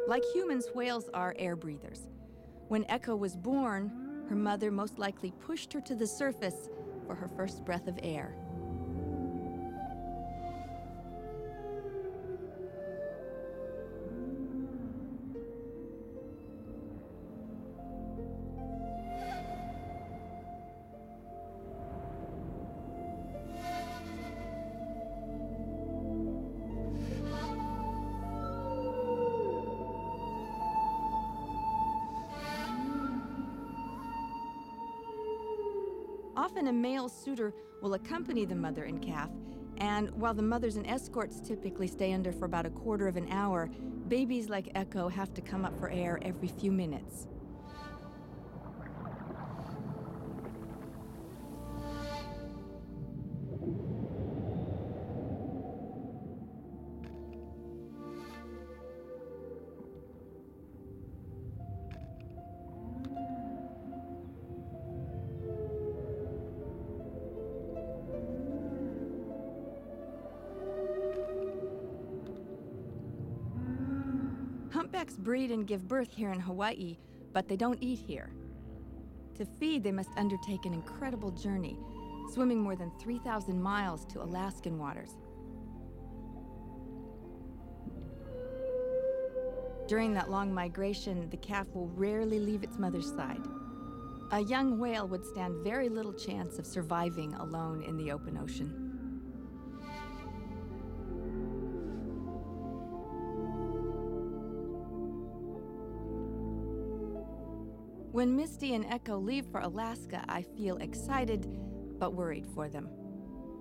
Like humans, whales are air breathers. When Echo was born, her mother most likely pushed her to the surface for her first breath of air. Often a male suitor will accompany the mother and calf, and while the mothers and escorts typically stay under for about a quarter of an hour, babies like Echo have to come up for air every few minutes. Humpbacks breed and give birth here in Hawaii, but they don't eat here. To feed, they must undertake an incredible journey, swimming more than 3,000 miles to Alaskan waters. During that long migration, the calf will rarely leave its mother's side. A young whale would stand very little chance of surviving alone in the open ocean. When Misty and Echo leave for Alaska, I feel excited, but worried for them.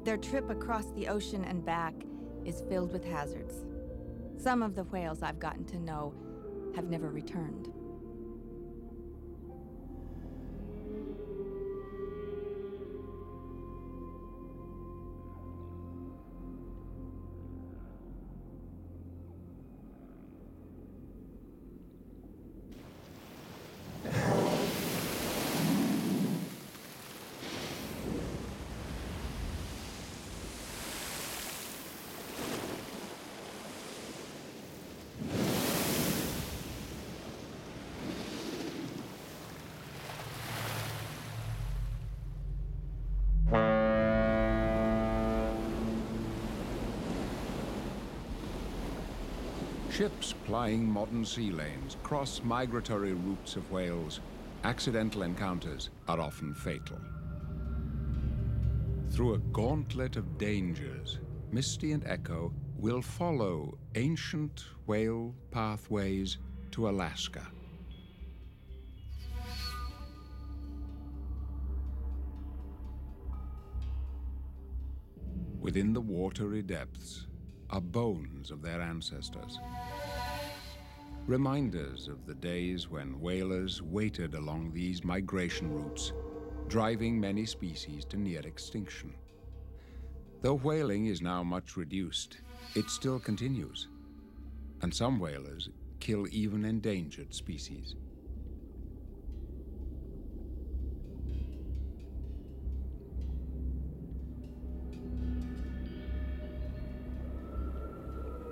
Their trip across the ocean and back is filled with hazards. Some of the whales I've gotten to know have never returned. Ships plying modern sea lanes cross migratory routes of whales. Accidental encounters are often fatal. Through a gauntlet of dangers, Misty and Echo will follow ancient whale pathways to Alaska. Within the watery depths are bones of their ancestors. Reminders of the days when whalers waited along these migration routes, driving many species to near extinction. Though whaling is now much reduced, it still continues, and some whalers kill even endangered species.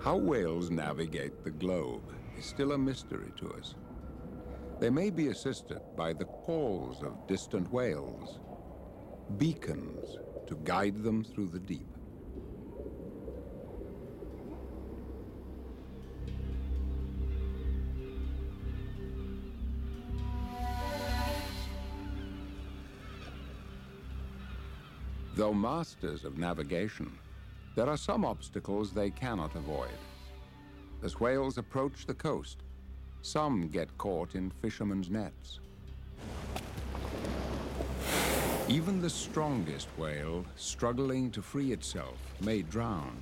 How whales navigate the globe is still a mystery to us. They may be assisted by the calls of distant whales, beacons to guide them through the deep. Though masters of navigation, there are some obstacles they cannot avoid. As whales approach the coast, some get caught in fishermen's nets. Even the strongest whale, struggling to free itself, may drown.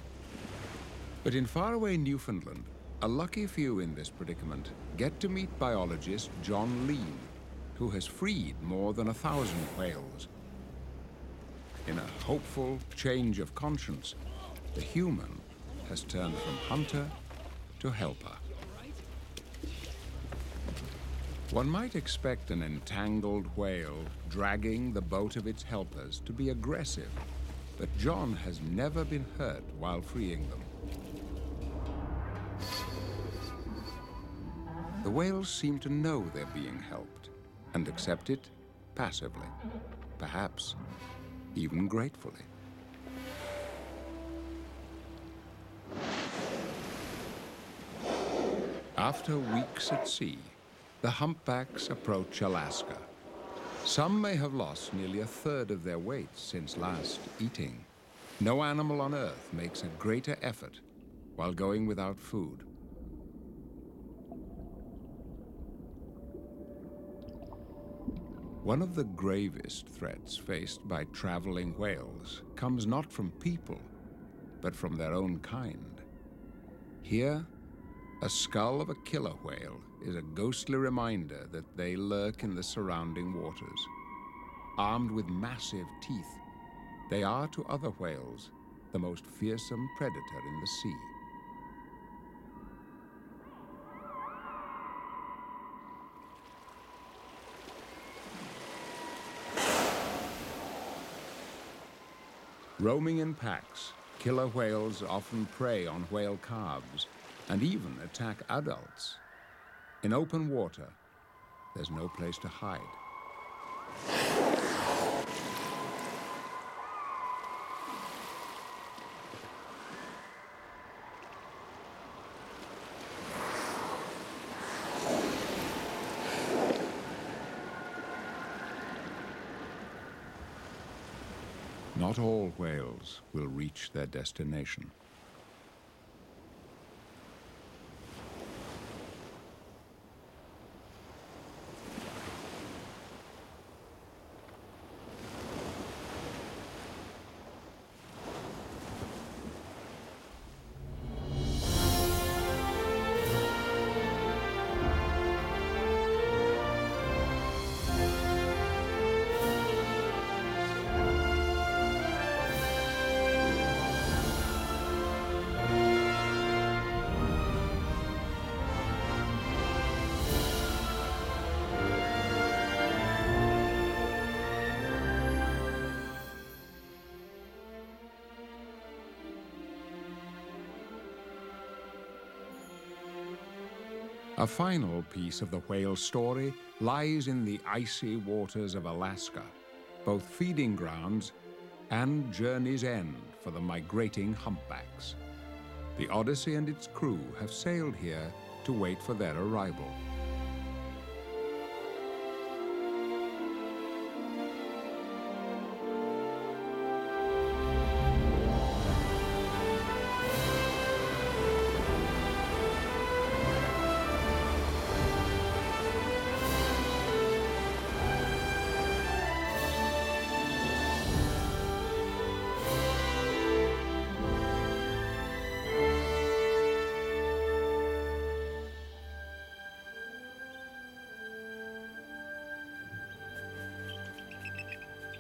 But in faraway Newfoundland, a lucky few in this predicament get to meet biologist John Lean, who has freed more than 1,000 whales. In a hopeful change of conscience, the human has turned from hunter to helper. One might expect an entangled whale dragging the boat of its helpers to be aggressive, but John has never been hurt while freeing them. The whales seem to know they're being helped and accept it passively, perhaps even gratefully. After weeks at sea, the humpbacks approach Alaska. Some may have lost nearly a third of their weight since last eating. No animal on Earth makes a greater effort while going without food. One of the gravest threats faced by traveling whales comes not from people, but from their own kind. Here, a skull of a killer whale is a ghostly reminder that they lurk in the surrounding waters. Armed with massive teeth, they are to other whales the most fearsome predator in the sea. Roaming in packs, killer whales often prey on whale calves and even attack adults. In open water, there's no place to hide. Not all whales will reach their destination. A final piece of the whale story lies in the icy waters of Alaska, both feeding grounds and journey's end for the migrating humpbacks. The Odyssey and its crew have sailed here to wait for their arrival.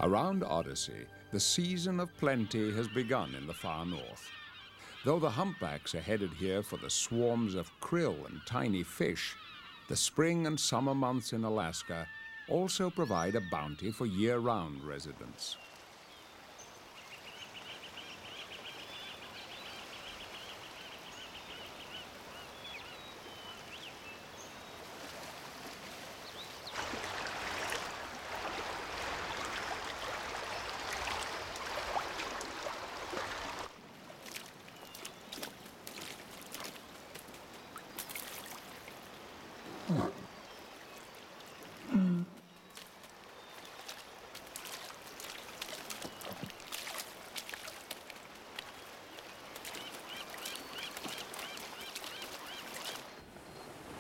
Around Odyssey, the season of plenty has begun in the far north. Though the humpbacks are headed here for the swarms of krill and tiny fish, the spring and summer months in Alaska also provide a bounty for year-round residents.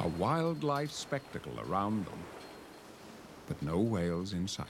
A wildlife spectacle around them, but no whales in sight.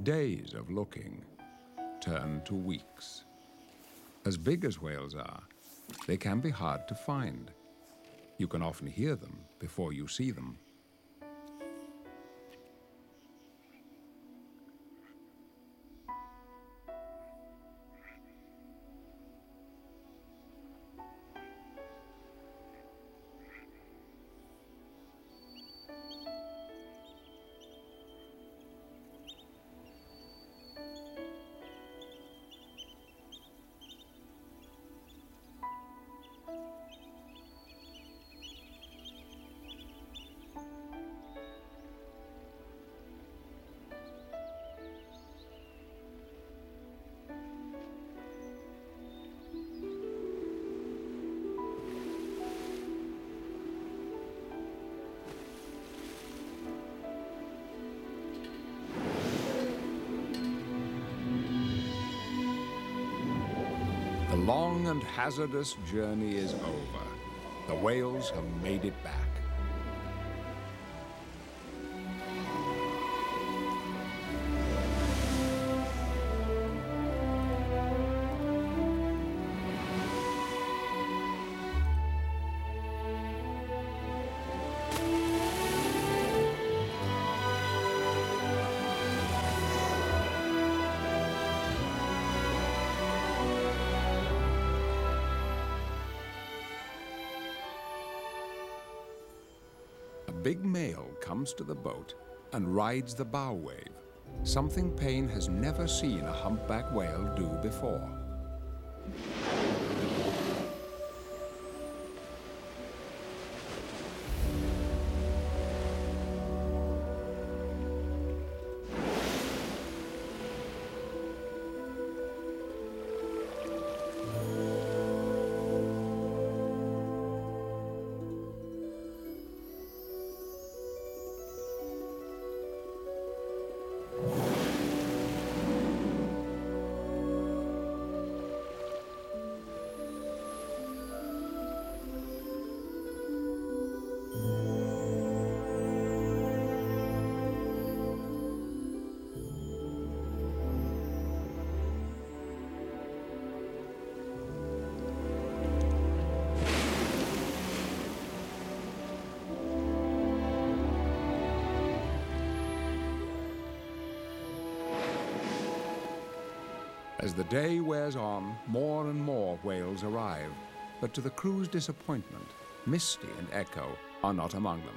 Days of looking turn to weeks. As big as whales are, they can be hard to find. You can often hear them before you see them. The long and hazardous journey is over. The whales have made it back. A big male comes to the boat and rides the bow wave, something Payne has never seen a humpback whale do before. As the day wears on, more and more whales arrive, but to the crew's disappointment, Misty and Echo are not among them.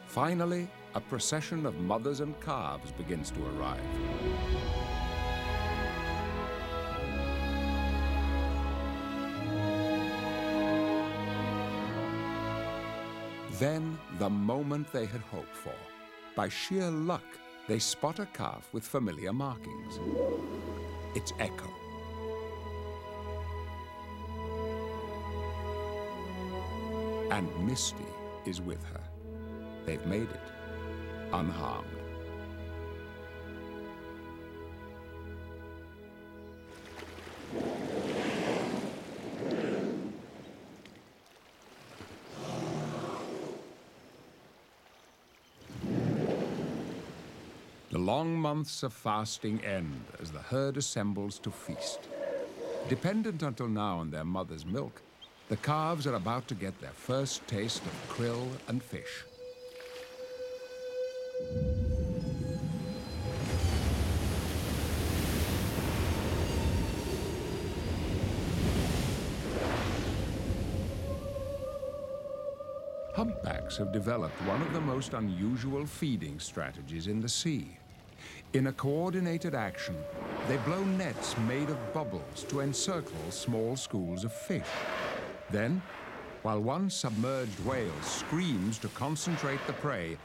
Finally, a procession of mothers and calves begins to arrive. Then, the moment they had hoped for. By sheer luck, they spot a calf with familiar markings. It's Echo. And Misty is with her. They've made it, unharmed. The long months of fasting end as the herd assembles to feast. Dependent until now on their mother's milk, the calves are about to get their first taste of krill and fish. Humpbacks have developed one of the most unusual feeding strategies in the sea. In a coordinated action, they blow nets made of bubbles to encircle small schools of fish. Then, while one submerged whale screams to concentrate the prey,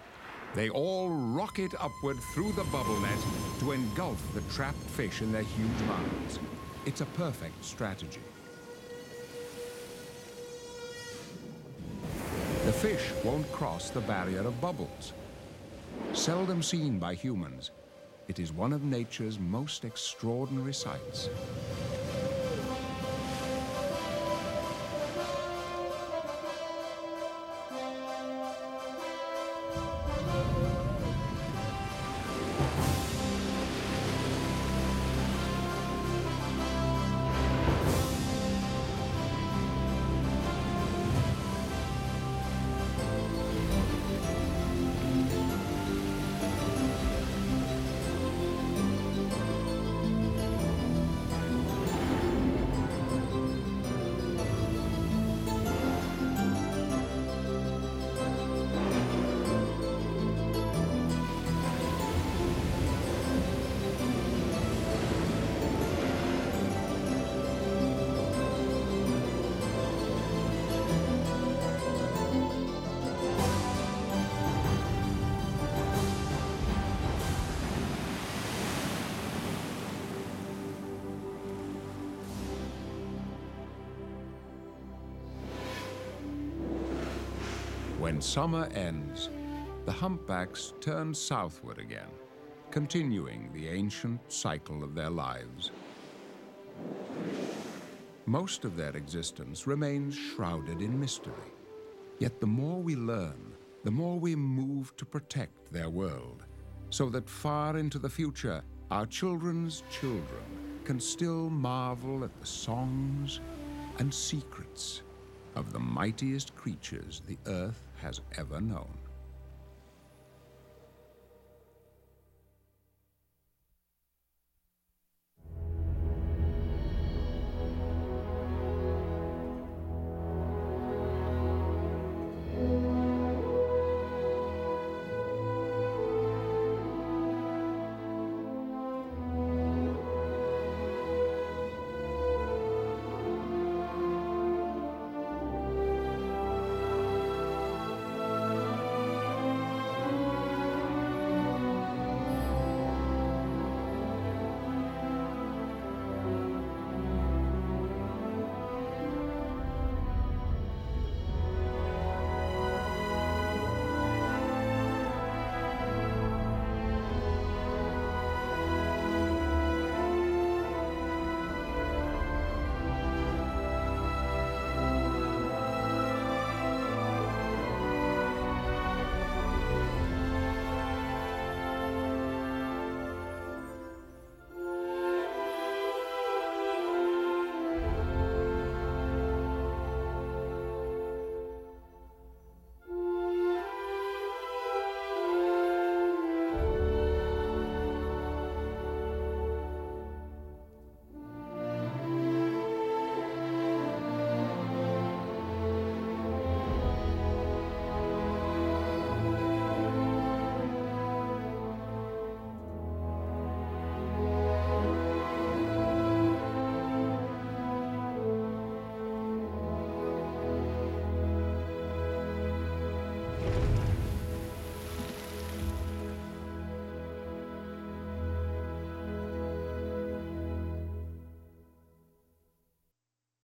they all rocket upward through the bubble net to engulf the trapped fish in their huge mouths. It's a perfect strategy. The fish won't cross the barrier of bubbles. Seldom seen by humans, it is one of nature's most extraordinary sights. When summer ends, the humpbacks turn southward again, continuing the ancient cycle of their lives. Most of their existence remains shrouded in mystery. Yet the more we learn, the more we move to protect their world, so that far into the future, our children's children can still marvel at the songs and secrets of the mightiest creatures the Earth has ever known.